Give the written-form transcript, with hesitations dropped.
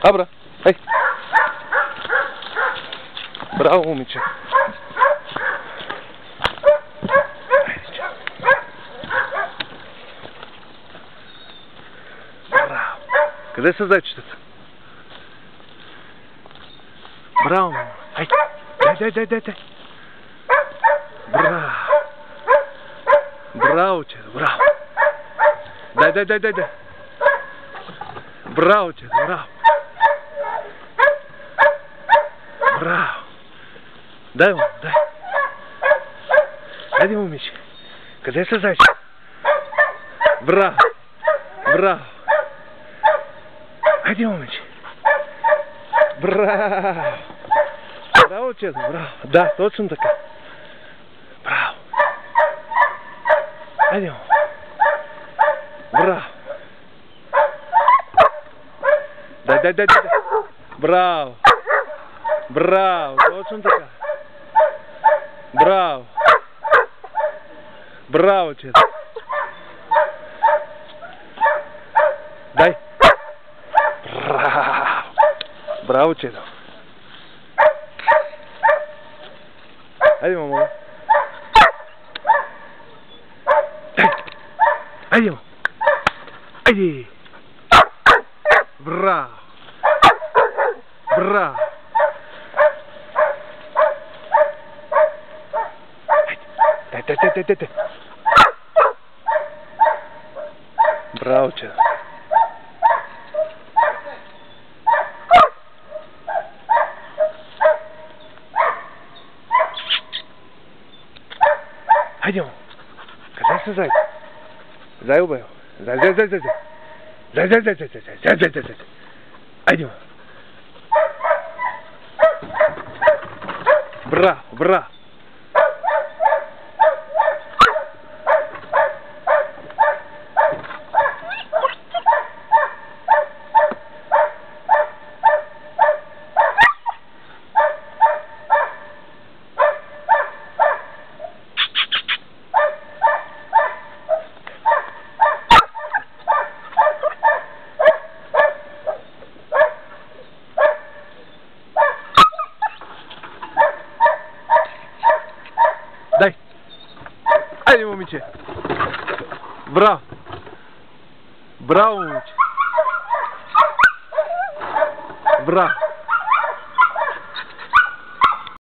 Abra, ej. Bravo, момиче. Браво. Къде са зайчетата? Браво, мамо. Ай, дай. Браво. Браво, че, браво. Дай. Браво, че, браво. Браво. Дай, мамо, дай. Хайде, момиче. Къде са зайче? Браво. Хайде, момиче. Браво, че, браво. Да, точно така. Браво. Хайде, мамо. Браво. Дай. Браво, точно така. Браво, че. Дай. Браво, че. Айде, мамо. Айде, мамо. Айде. Браво. Дай. Браво, че. Хайде, мамо. Къде са зайци? Зай, обел. Зай. Айде, мамо. Браво. Дай! Айде, момиче! Браво! Браво, момиче! Браво!